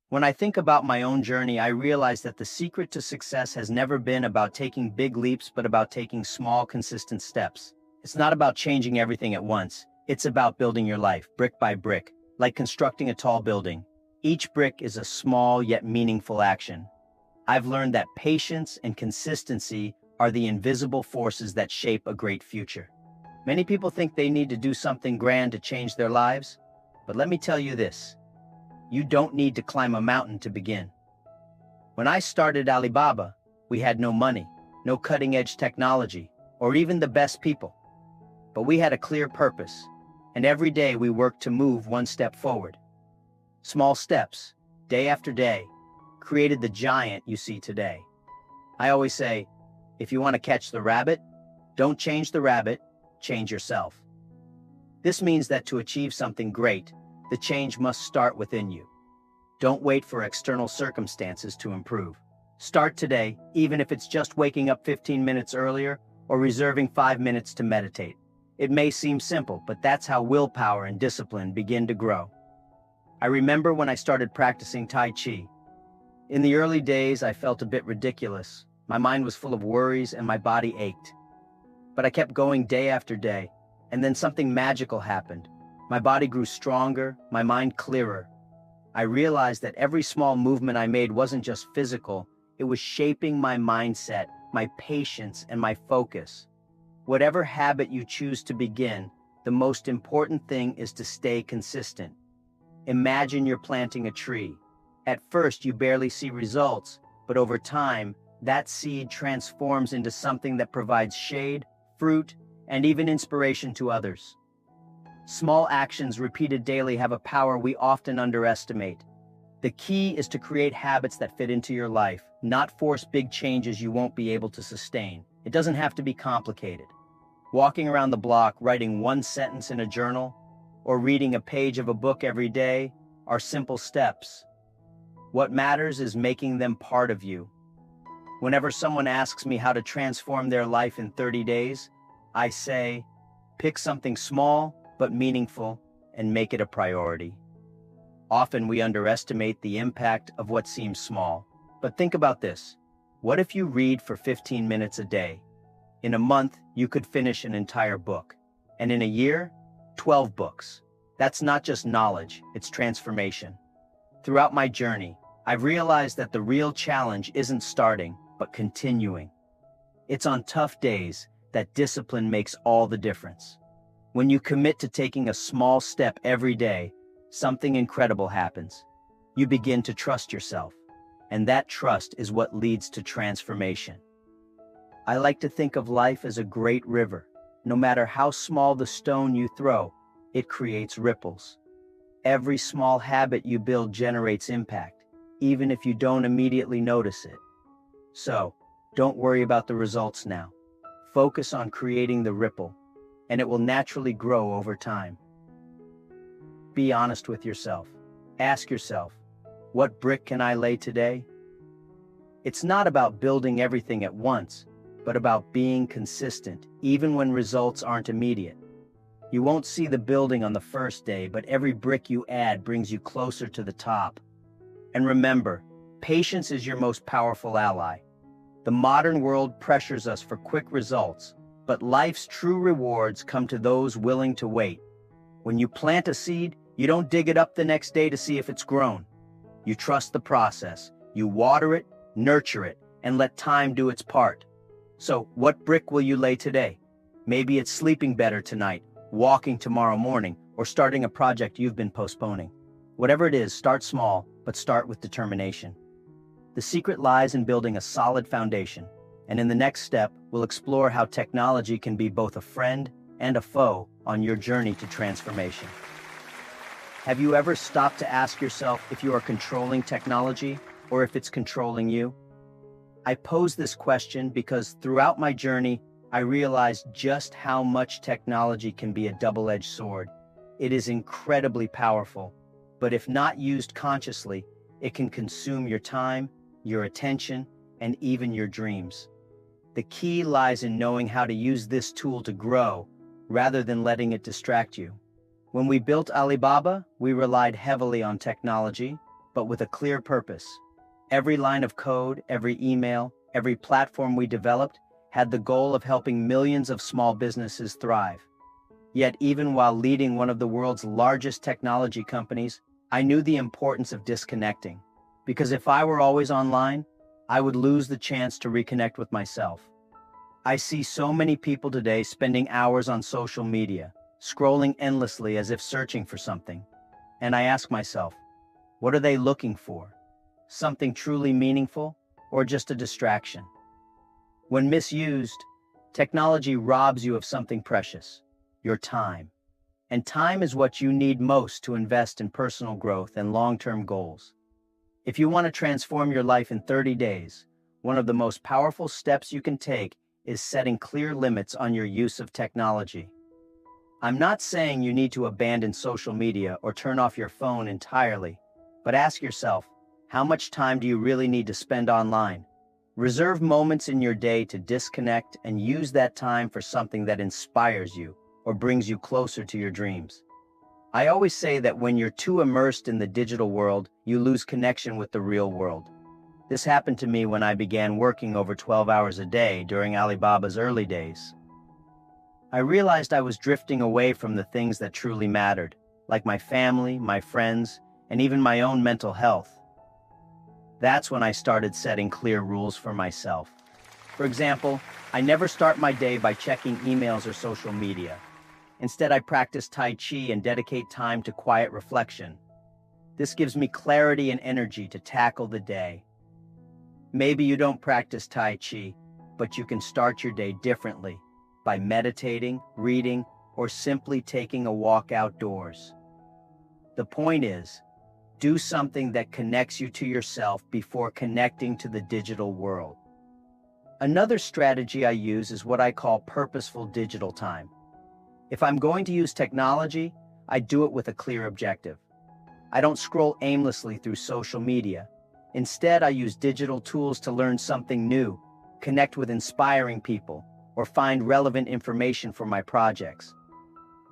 When I think about my own journey, I realize that the secret to success has never been about taking big leaps, but about taking small, consistent steps. It's not about changing everything at once. It's about building your life, brick by brick, like constructing a tall building. Each brick is a small yet meaningful action. I've learned that patience and consistency are the invisible forces that shape a great future. Many people think they need to do something grand to change their lives, but let me tell you this. You don't need to climb a mountain to begin. When I started Alibaba, we had no money, no cutting-edge technology, or even the best people. But we had a clear purpose, and every day we worked to move one step forward. Small steps, day after day, created the giant you see today. I always say, if you want to catch the rabbit, don't change the rabbit, change yourself. This means that to achieve something great, the change must start within you. Don't wait for external circumstances to improve. Start today, even if it's just waking up 15 minutes earlier or reserving 5 minutes to meditate. It may seem simple, but that's how willpower and discipline begin to grow. I remember when I started practicing Tai Chi. In the early days, I felt a bit ridiculous. My mind was full of worries and my body ached. But I kept going day after day, and then something magical happened. My body grew stronger, my mind clearer. I realized that every small movement I made wasn't just physical, it was shaping my mindset, my patience, and my focus. Whatever habit you choose to begin, the most important thing is to stay consistent. Imagine you're planting a tree. At first, you barely see results, but over time, that seed transforms into something that provides shade, fruit, and even inspiration to others. Small actions repeated daily have a power we often underestimate. The key is to create habits that fit into your life, not force big changes you won't be able to sustain. It doesn't have to be complicated. Walking around the block, writing one sentence in a journal, or reading a page of a book every day are simple steps. What matters is making them part of you. Whenever someone asks me how to transform their life in 30 days, I say, pick something small but meaningful and make it a priority. Often we underestimate the impact of what seems small. But think about this. What if you read for 15 minutes a day? In a month, you could finish an entire book. And in a year, 12 books. That's not just knowledge, it's transformation. Throughout my journey, I've realized that the real challenge isn't starting, but continuing. It's on tough days that discipline makes all the difference. When you commit to taking a small step every day, something incredible happens. You begin to trust yourself, and that trust is what leads to transformation. I like to think of life as a great river. No matter how small the stone you throw, it creates ripples. Every small habit you build generates impact, even if you don't immediately notice it. So, don't worry about the results now. Focus on creating the ripple, and it will naturally grow over time. Be honest with yourself. Ask yourself, what brick can I lay today? It's not about building everything at once, but about being consistent, even when results aren't immediate. You won't see the building on the first day, but every brick you add brings you closer to the top. And remember, patience is your most powerful ally. The modern world pressures us for quick results, but life's true rewards come to those willing to wait. When you plant a seed, you don't dig it up the next day to see if it's grown. You trust the process. You water it, nurture it, and let time do its part. So, what brick will you lay today? Maybe it's sleeping better tonight, walking tomorrow morning, or starting a project you've been postponing. Whatever it is, start small, but start with determination. The secret lies in building a solid foundation, and in the next step, we'll explore how technology can be both a friend and a foe on your journey to transformation. Have you ever stopped to ask yourself if you are controlling technology or if it's controlling you? I pose this question because throughout my journey, I realized just how much technology can be a double-edged sword. It is incredibly powerful, but if not used consciously, it can consume your time, your attention, and even your dreams. The key lies in knowing how to use this tool to grow, rather than letting it distract you. When we built Alibaba, we relied heavily on technology, but with a clear purpose. Every line of code, every email, every platform we developed had the goal of helping millions of small businesses thrive. Yet even while leading one of the world's largest technology companies, I knew the importance of disconnecting. Because if I were always online, I would lose the chance to reconnect with myself. I see so many people today spending hours on social media, scrolling endlessly as if searching for something. And I ask myself, what are they looking for? Something truly meaningful, or just a distraction? When misused, technology robs you of something precious, your time. And time is what you need most to invest in personal growth and long-term goals. If you want to transform your life in 30 days, one of the most powerful steps you can take is setting clear limits on your use of technology. I'm not saying you need to abandon social media or turn off your phone entirely, but ask yourself, how much time do you really need to spend online? Reserve moments in your day to disconnect and use that time for something that inspires you or brings you closer to your dreams. I always say that when you're too immersed in the digital world, you lose connection with the real world. This happened to me when I began working over 12 hours a day during Alibaba's early days. I realized I was drifting away from the things that truly mattered, like my family, my friends, and even my own mental health. That's when I started setting clear rules for myself. For example, I never start my day by checking emails or social media. Instead, I practice Tai Chi and dedicate time to quiet reflection. This gives me clarity and energy to tackle the day. Maybe you don't practice Tai Chi, but you can start your day differently by meditating, reading, or simply taking a walk outdoors. The point is, do something that connects you to yourself before connecting to the digital world. Another strategy I use is what I call purposeful digital time. If I'm going to use technology, I do it with a clear objective. I don't scroll aimlessly through social media. Instead, I use digital tools to learn something new, connect with inspiring people, or find relevant information for my projects.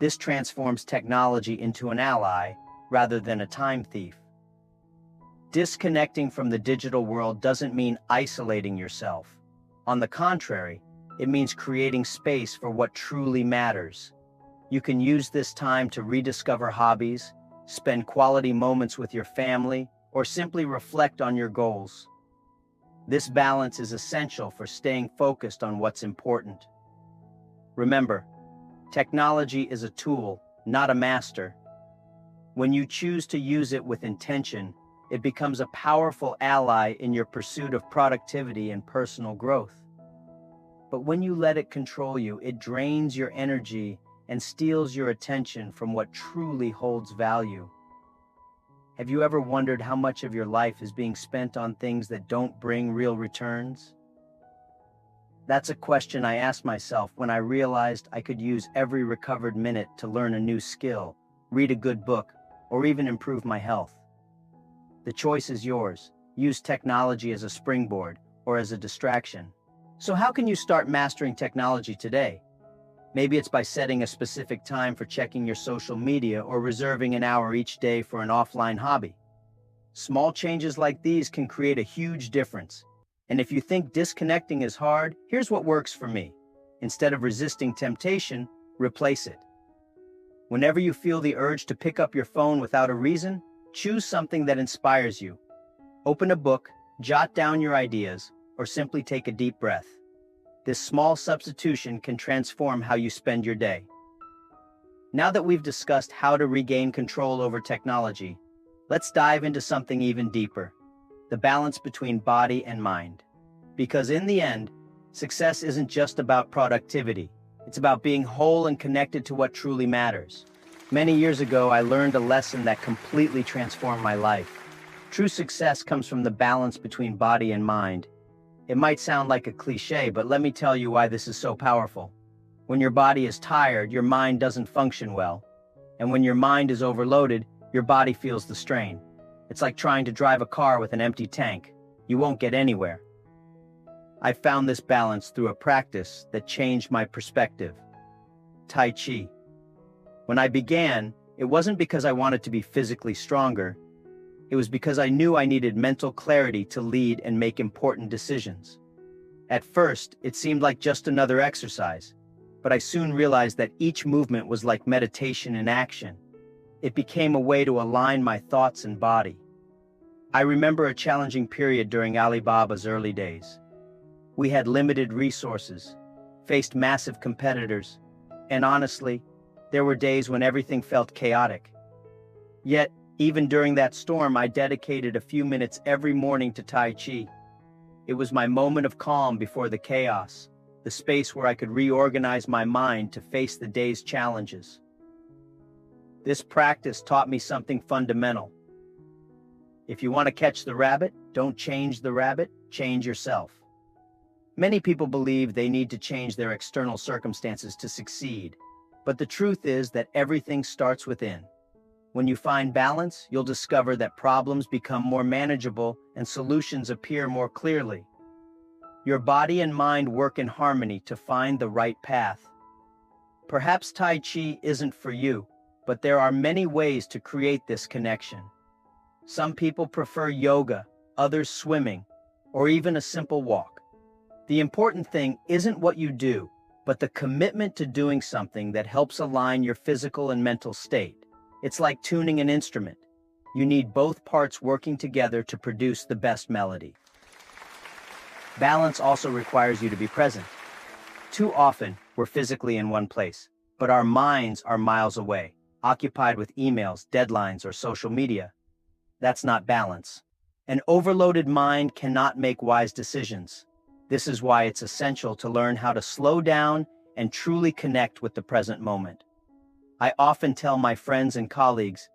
This transforms technology into an ally rather than a time thief. Disconnecting from the digital world doesn't mean isolating yourself. On the contrary, it means creating space for what truly matters. You can use this time to rediscover hobbies, spend quality moments with your family, or simply reflect on your goals. This balance is essential for staying focused on what's important. Remember, technology is a tool, not a master. When you choose to use it with intention, it becomes a powerful ally in your pursuit of productivity and personal growth. But when you let it control you, it drains your energy and steals your attention from what truly holds value. Have you ever wondered how much of your life is being spent on things that don't bring real returns? That's a question I asked myself when I realized I could use every recovered minute to learn a new skill, read a good book, or even improve my health. The choice is yours. Use technology as a springboard or as a distraction. So how can you start mastering technology today? Maybe it's by setting a specific time for checking your social media or reserving an hour each day for an offline hobby. Small changes like these can create a huge difference. And if you think disconnecting is hard, here's what works for me. Instead of resisting temptation, replace it. Whenever you feel the urge to pick up your phone without a reason, choose something that inspires you. Open a book, jot down your ideas, or simply take a deep breath. This small substitution can transform how you spend your day. Now that we've discussed how to regain control over technology, let's dive into something even deeper: the balance between body and mind. Because in the end, success isn't just about productivity. It's about being whole and connected to what truly matters. Many years ago, I learned a lesson that completely transformed my life. True success comes from the balance between body and mind. It might sound like a cliche, but let me tell you why this is so powerful. When your body is tired, your mind doesn't function well. And when your mind is overloaded, your body feels the strain. It's like trying to drive a car with an empty tank. You won't get anywhere. I found this balance through a practice that changed my perspective: Tai Chi. When I began, it wasn't because I wanted to be physically stronger. It was because I knew I needed mental clarity to lead and make important decisions. At first, it seemed like just another exercise, but I soon realized that each movement was like meditation in action. It became a way to align my thoughts and body. I remember a challenging period during Alibaba's early days. We had limited resources, faced massive competitors, and honestly, there were days when everything felt chaotic. Yet, even during that storm, I dedicated a few minutes every morning to Tai Chi. It was my moment of calm before the chaos, the space where I could reorganize my mind to face the day's challenges. This practice taught me something fundamental. If you want to catch the rabbit, don't change the rabbit, change yourself. Many people believe they need to change their external circumstances to succeed, but the truth is that everything starts within. When you find balance, you'll discover that problems become more manageable and solutions appear more clearly. Your body and mind work in harmony to find the right path. Perhaps Tai Chi isn't for you, but there are many ways to create this connection. Some people prefer yoga, others swimming, or even a simple walk. The important thing isn't what you do, but the commitment to doing something that helps align your physical and mental state. It's like tuning an instrument. You need both parts working together to produce the best melody. Balance also requires you to be present. Too often, we're physically in one place, but our minds are miles away, occupied with emails, deadlines, or social media. That's not balance. An overloaded mind cannot make wise decisions. This is why it's essential to learn how to slow down and truly connect with the present moment. I often tell my friends and colleagues,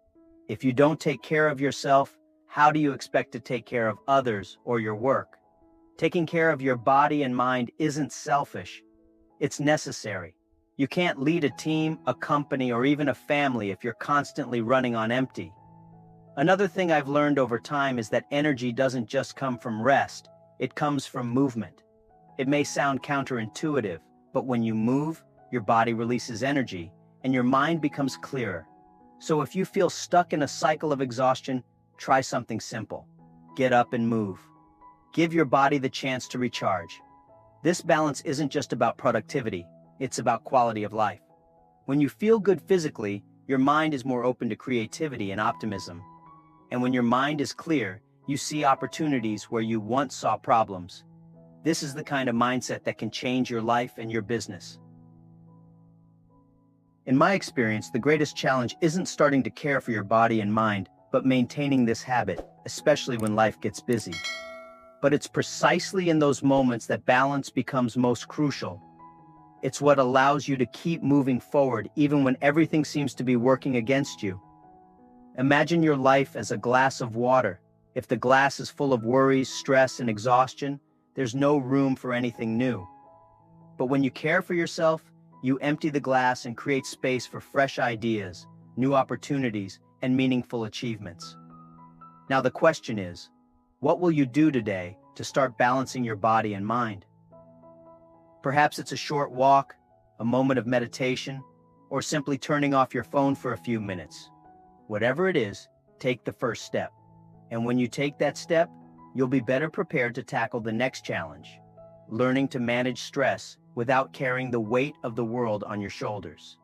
if you don't take care of yourself, how do you expect to take care of others or your work? Taking care of your body and mind isn't selfish. It's necessary. You can't lead a team, a company, or even a family if you're constantly running on empty. Another thing I've learned over time is that energy doesn't just come from rest, it comes from movement. It may sound counterintuitive, but when you move, your body releases energy, and your mind becomes clearer. So if you feel stuck in a cycle of exhaustion, try something simple. Get up and move. Give your body the chance to recharge. This balance isn't just about productivity, it's about quality of life. When you feel good physically, your mind is more open to creativity and optimism. And when your mind is clear, you see opportunities where you once saw problems. This is the kind of mindset that can change your life and your business. In my experience, the greatest challenge isn't starting to care for your body and mind, but maintaining this habit, especially when life gets busy. But it's precisely in those moments that balance becomes most crucial. It's what allows you to keep moving forward even when everything seems to be working against you. Imagine your life as a glass of water. If the glass is full of worries, stress, and exhaustion, there's no room for anything new. But when you care for yourself, you empty the glass and create space for fresh ideas, new opportunities, and meaningful achievements. Now the question is, what will you do today to start balancing your body and mind? Perhaps it's a short walk, a moment of meditation, or simply turning off your phone for a few minutes. Whatever it is, take the first step. And when you take that step, you'll be better prepared to tackle the next challenge, learning to manage stress without carrying the weight of the world on your shoulders.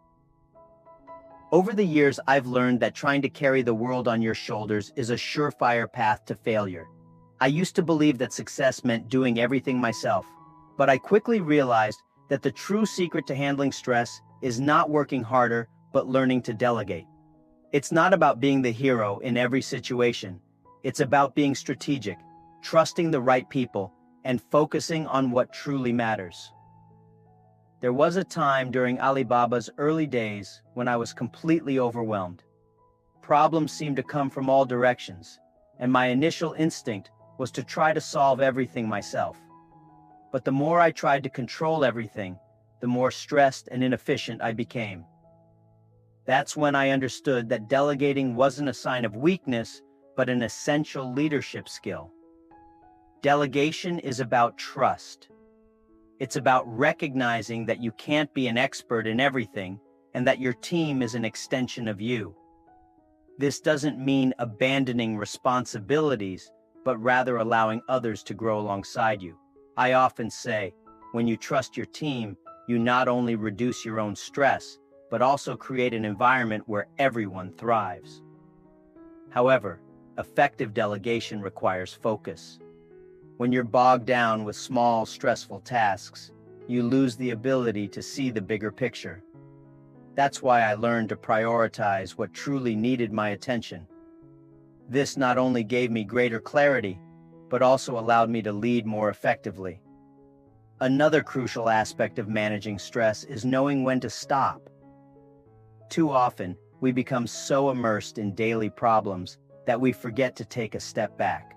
Over the years, I've learned that trying to carry the world on your shoulders is a surefire path to failure. I used to believe that success meant doing everything myself, but I quickly realized that the true secret to handling stress is not working harder, but learning to delegate. It's not about being the hero in every situation. It's about being strategic, trusting the right people, and focusing on what truly matters. There was a time during Alibaba's early days when I was completely overwhelmed. Problems seemed to come from all directions, and my initial instinct was to try to solve everything myself. But the more I tried to control everything, the more stressed and inefficient I became. That's when I understood that delegating wasn't a sign of weakness, but an essential leadership skill. Delegation is about trust. It's about recognizing that you can't be an expert in everything and that your team is an extension of you. This doesn't mean abandoning responsibilities, but rather allowing others to grow alongside you. I often say, when you trust your team, you not only reduce your own stress, but also create an environment where everyone thrives. However, effective delegation requires focus. When you're bogged down with small, stressful tasks, you lose the ability to see the bigger picture. That's why I learned to prioritize what truly needed my attention. This not only gave me greater clarity, but also allowed me to lead more effectively. Another crucial aspect of managing stress is knowing when to stop. Too often, we become so immersed in daily problems that we forget to take a step back.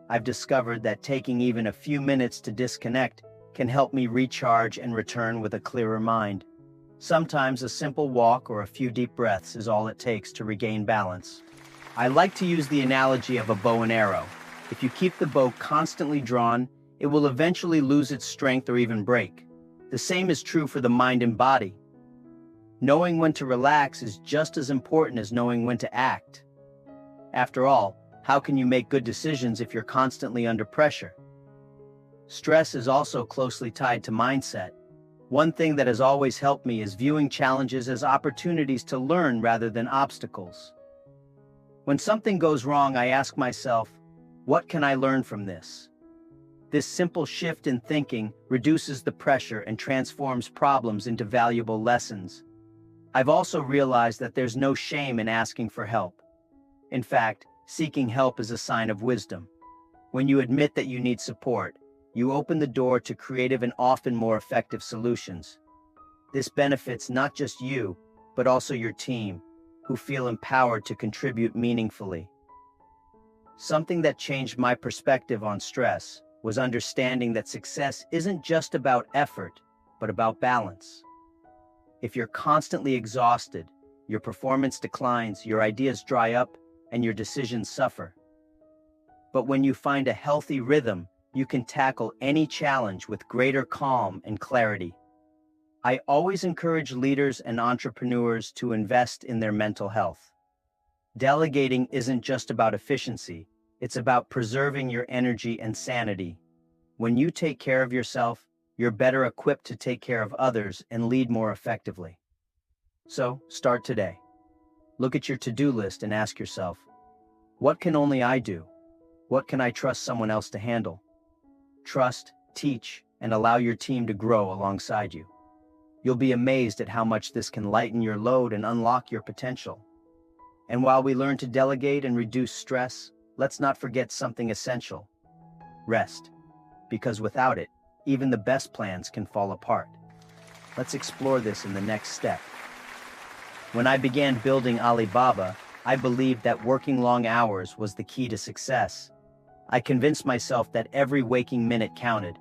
I've discovered that taking even a few minutes to disconnect can help me recharge and return with a clearer mind. Sometimes a simple walk or a few deep breaths is all it takes to regain balance. I like to use the analogy of a bow and arrow. If you keep the bow constantly drawn, it will eventually lose its strength or even break. The same is true for the mind and body. Knowing when to relax is just as important as knowing when to act. After all, how can you make good decisions if you're constantly under pressure? Stress is also closely tied to mindset. One thing that has always helped me is viewing challenges as opportunities to learn rather than obstacles. When something goes wrong, I ask myself, what can I learn from this? This simple shift in thinking reduces the pressure and transforms problems into valuable lessons. I've also realized that there's no shame in asking for help. In fact, seeking help is a sign of wisdom. When you admit that you need support, you open the door to creative and often more effective solutions. This benefits not just you, but also your team, who feel empowered to contribute meaningfully. Something that changed my perspective on stress was understanding that success isn't just about effort, but about balance. If you're constantly exhausted, your performance declines, your ideas dry up, and your decisions suffer. But when you find a healthy rhythm, you can tackle any challenge with greater calm and clarity. I always encourage leaders and entrepreneurs to invest in their mental health. Delegating isn't just about efficiency, it's about preserving your energy and sanity. When you take care of yourself, you're better equipped to take care of others and lead more effectively. So, start today. Look at your to-do list and ask yourself, what can only I do? What can I trust someone else to handle? Trust, teach, and allow your team to grow alongside you. You'll be amazed at how much this can lighten your load and unlock your potential. And while we learn to delegate and reduce stress, let's not forget something essential: rest. Because without it, even the best plans can fall apart. Let's explore this in the next step. When I began building Alibaba, I believed that working long hours was the key to success. I convinced myself that every waking minute counted,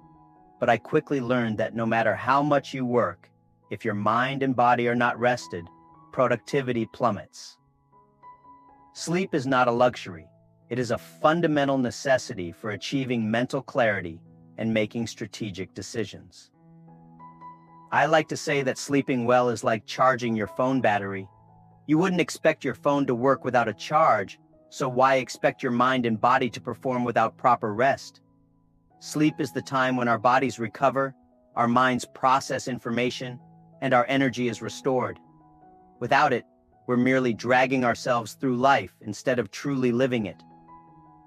but I quickly learned that no matter how much you work, if your mind and body are not rested, productivity plummets. Sleep is not a luxury. It is a fundamental necessity for achieving mental clarity and making strategic decisions. I like to say that sleeping well is like charging your phone battery. You wouldn't expect your phone to work without a charge, so why expect your mind and body to perform without proper rest? Sleep is the time when our bodies recover, our minds process information, and our energy is restored. Without it, we're merely dragging ourselves through life instead of truly living it.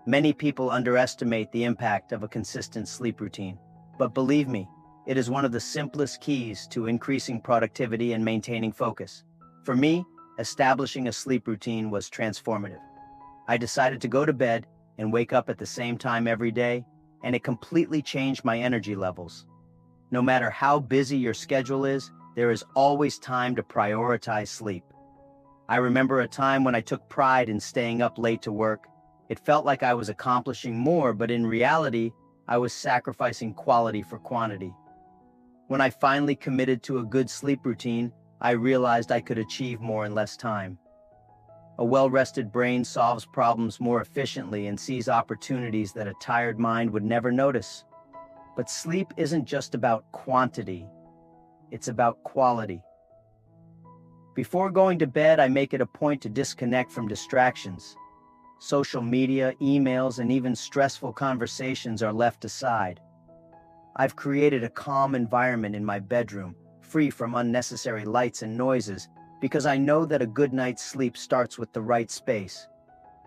Many people underestimate the impact of a consistent sleep routine, but believe me, it is one of the simplest keys to increasing productivity and maintaining focus. For me, establishing a sleep routine was transformative. I decided to go to bed and wake up at the same time every day, and it completely changed my energy levels. No matter how busy your schedule is, there is always time to prioritize sleep. I remember a time when I took pride in staying up late to work. It felt like I was accomplishing more, but in reality, I was sacrificing quality for quantity. When I finally committed to a good sleep routine, I realized I could achieve more in less time. A well-rested brain solves problems more efficiently and sees opportunities that a tired mind would never notice. But sleep isn't just about quantity, it's about quality. Before going to bed, I make it a point to disconnect from distractions. Social media, emails, and even stressful conversations are left aside. I've created a calm environment in my bedroom, free from unnecessary lights and noises, because I know that a good night's sleep starts with the right space.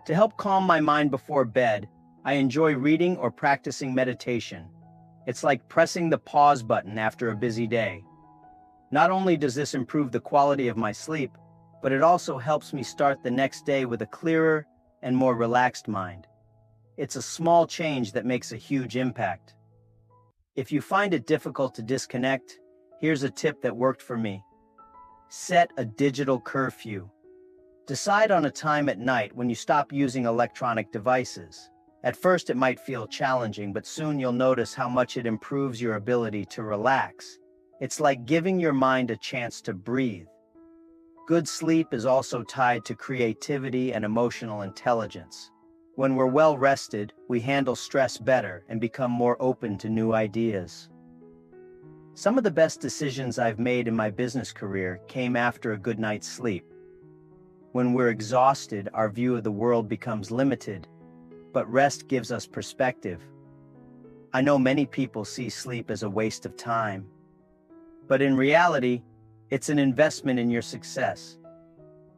To help calm my mind before bed, I enjoy reading or practicing meditation. It's like pressing the pause button after a busy day. Not only does this improve the quality of my sleep, but it also helps me start the next day with a clearer and more relaxed mind. It's a small change that makes a huge impact. If you find it difficult to disconnect, here's a tip that worked for me. Set a digital curfew. Decide on a time at night when you stop using electronic devices. At first it might feel challenging, but soon you'll notice how much it improves your ability to relax. It's like giving your mind a chance to breathe. Good sleep is also tied to creativity and emotional intelligence. When we're well rested, we handle stress better and become more open to new ideas. Some of the best decisions I've made in my business career came after a good night's sleep. When we're exhausted, our view of the world becomes limited, but rest gives us perspective. I know many people see sleep as a waste of time, but in reality, it's an investment in your success.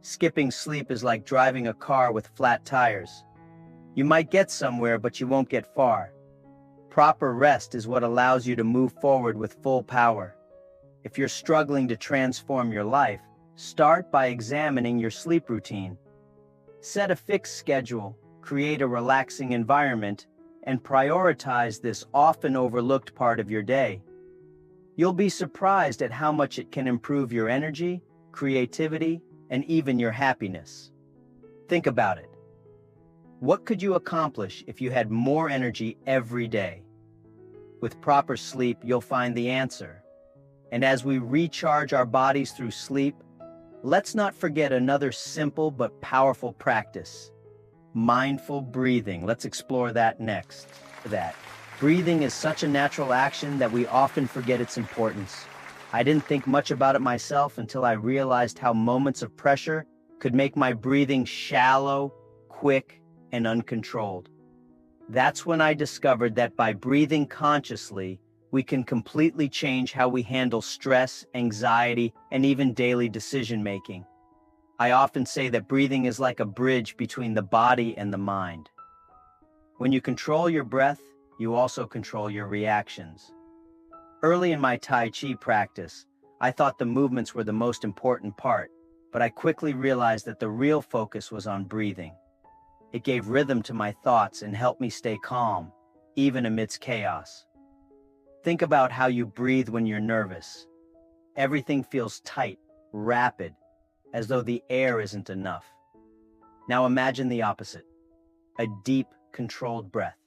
Skipping sleep is like driving a car with flat tires. You might get somewhere, but you won't get far. Proper rest is what allows you to move forward with full power. If you're struggling to transform your life, start by examining your sleep routine. Set a fixed schedule, create a relaxing environment, and prioritize this often overlooked part of your day. You'll be surprised at how much it can improve your energy, creativity, and even your happiness. Think about it. What could you accomplish if you had more energy every day? With proper sleep, you'll find the answer. And as we recharge our bodies through sleep, let's not forget another simple but powerful practice: mindful breathing. Let's explore that next. Breathing is such a natural action that we often forget its importance. I didn't think much about it myself until I realized how moments of pressure could make my breathing shallow, quick, and uncontrolled. That's when I discovered that by breathing consciously, we can completely change how we handle stress, anxiety, and even daily decision-making. I often say that breathing is like a bridge between the body and the mind. When you control your breath, you also control your reactions. Early in my Tai Chi practice, I thought the movements were the most important part, but I quickly realized that the real focus was on breathing. It gave rhythm to my thoughts and helped me stay calm, even amidst chaos. Think about how you breathe when you're nervous. Everything feels tight, rapid, as though the air isn't enough. Now imagine the opposite: a deep, controlled breath.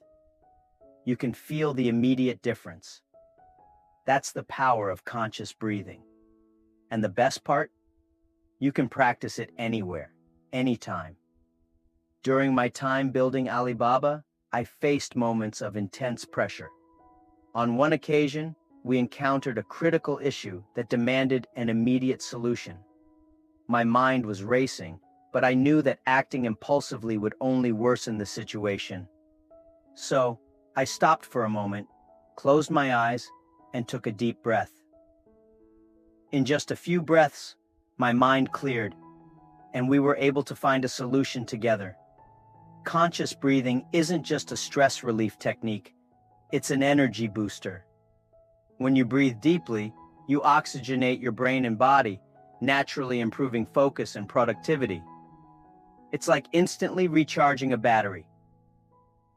You can feel the immediate difference. That's the power of conscious breathing. And the best part? You can practice it anywhere, anytime. During my time building Alibaba, I faced moments of intense pressure. On one occasion, we encountered a critical issue that demanded an immediate solution. My mind was racing, but I knew that acting impulsively would only worsen the situation. So, I stopped for a moment, closed my eyes, and took a deep breath. In just a few breaths, my mind cleared, and we were able to find a solution together. Conscious breathing isn't just a stress relief technique, it's an energy booster. When you breathe deeply, you oxygenate your brain and body, naturally improving focus and productivity. It's like instantly recharging a battery.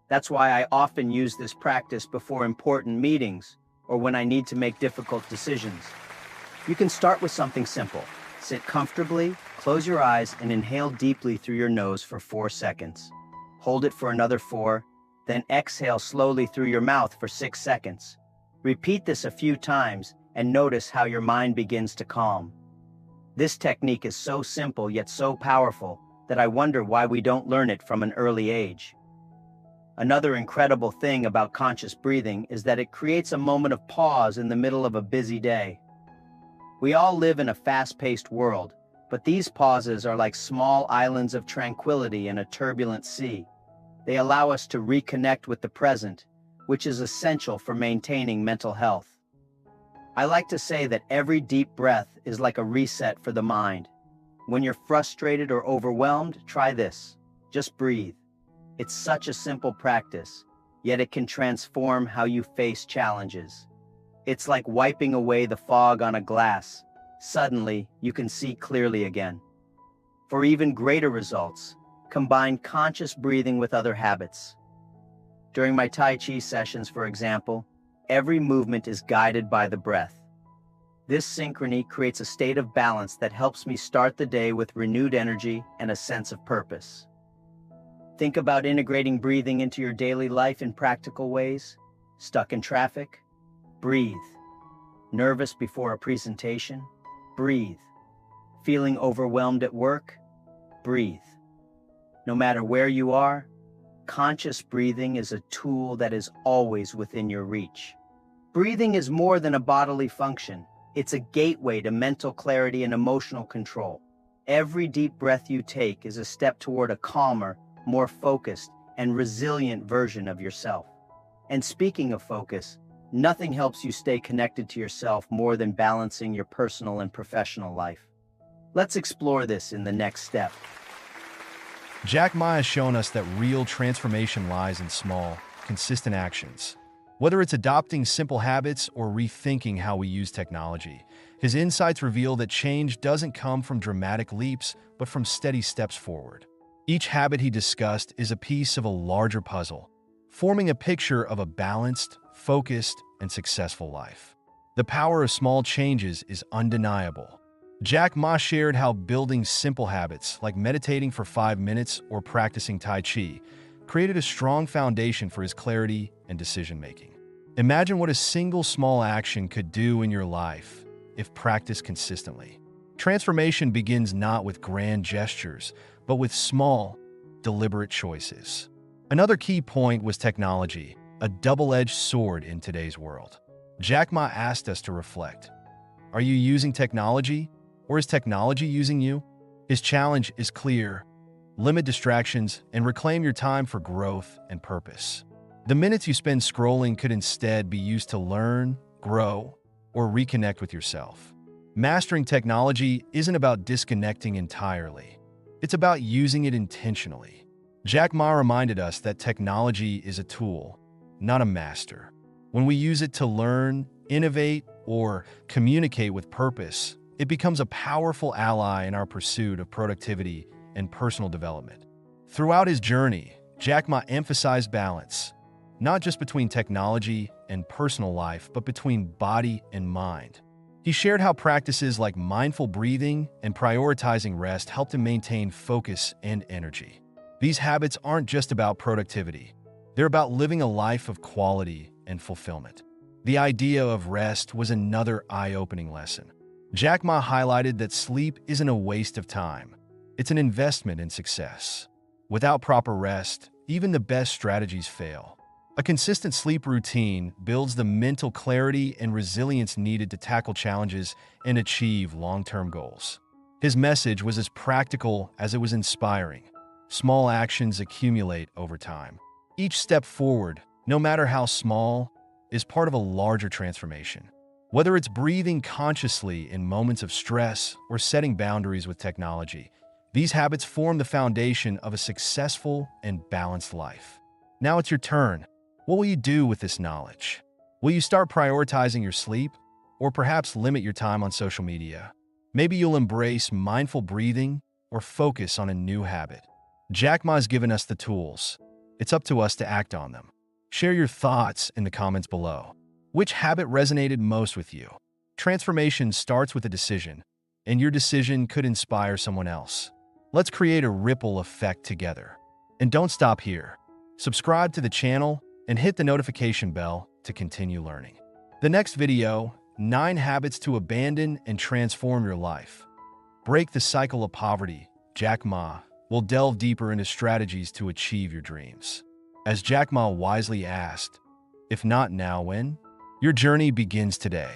That's why I often use this practice before important meetings or when I need to make difficult decisions. You can start with something simple. Sit comfortably, close your eyes, and inhale deeply through your nose for 4 seconds. Hold it for another 4, then exhale slowly through your mouth for 6 seconds. Repeat this a few times and notice how your mind begins to calm. This technique is so simple yet so powerful that I wonder why we don't learn it from an early age. Another incredible thing about conscious breathing is that it creates a moment of pause in the middle of a busy day. We all live in a fast-paced world, But these pauses are like small islands of tranquility in a turbulent sea. They allow us to reconnect with the present, which is essential for maintaining mental health. I like to say that every deep breath is like a reset for the mind. When you're frustrated or overwhelmed, try this. Just breathe. It's such a simple practice, yet it can transform how you face challenges. It's like wiping away the fog on a glass. Suddenly, you can see clearly again. For even greater results, combine conscious breathing with other habits. During my Tai Chi sessions, for example, every movement is guided by the breath. This synchrony creates a state of balance that helps me start the day with renewed energy and a sense of purpose. Think about integrating breathing into your daily life in practical ways. Stuck in traffic? Breathe. Nervous before a presentation? Breathe. Feeling overwhelmed at work? Breathe. No matter where you are, conscious breathing is a tool that is always within your reach. Breathing is more than a bodily function. It's a gateway to mental clarity and emotional control. Every deep breath you take is a step toward a calmer, more focused, and resilient version of yourself. And speaking of focus, nothing helps you stay connected to yourself more than balancing your personal and professional life. Let's explore this in the next step. Jack Ma has shown us that real transformation lies in small, consistent actions. Whether it's adopting simple habits or rethinking how we use technology, his insights reveal that change doesn't come from dramatic leaps, but from steady steps forward. Each habit he discussed is a piece of a larger puzzle, forming a picture of a balanced, focused, and successful life. The power of small changes is undeniable. Jack Ma shared how building simple habits, like meditating for 5 minutes or practicing Tai Chi, created a strong foundation for his clarity and decision-making. Imagine what a single small action could do in your life if practiced consistently. Transformation begins not with grand gestures, but with small, deliberate choices. Another key point was technology, a double-edged sword in today's world. Jack Ma asked us to reflect. Are you using technology, or is technology using you? His challenge is clear. Limit distractions and reclaim your time for growth and purpose. The minutes you spend scrolling could instead be used to learn, grow, or reconnect with yourself. Mastering technology isn't about disconnecting entirely. It's about using it intentionally. Jack Ma reminded us that technology is a tool, not a master. When we use it to learn, innovate, or communicate with purpose, it becomes a powerful ally in our pursuit of productivity and personal development. Throughout his journey, Jack Ma emphasized balance, not just between technology and personal life, but between body and mind. He shared how practices like mindful breathing and prioritizing rest helped him maintain focus and energy. These habits aren't just about productivity. They're about living a life of quality and fulfillment. The idea of rest was another eye-opening lesson. Jack Ma highlighted that sleep isn't a waste of time. It's an investment in success. Without proper rest, even the best strategies fail. A consistent sleep routine builds the mental clarity and resilience needed to tackle challenges and achieve long-term goals. His message was as practical as it was inspiring. Small actions accumulate over time. Each step forward, no matter how small, is part of a larger transformation. Whether it's breathing consciously in moments of stress or setting boundaries with technology, these habits form the foundation of a successful and balanced life. Now it's your turn. What will you do with this knowledge? Will you start prioritizing your sleep, or perhaps limit your time on social media? Maybe you'll embrace mindful breathing or focus on a new habit. Jack Ma's given us the tools. It's up to us to act on them. Share your thoughts in the comments below. Which habit resonated most with you? Transformation starts with a decision, and your decision could inspire someone else. Let's create a ripple effect together. And don't stop here. Subscribe to the channel and hit the notification bell to continue learning. The next video, 9 habits to abandon and transform your life. Break the cycle of poverty. Jack Ma will delve deeper into strategies to achieve your dreams. As Jack Ma wisely asked, if not now, when? Your journey begins today.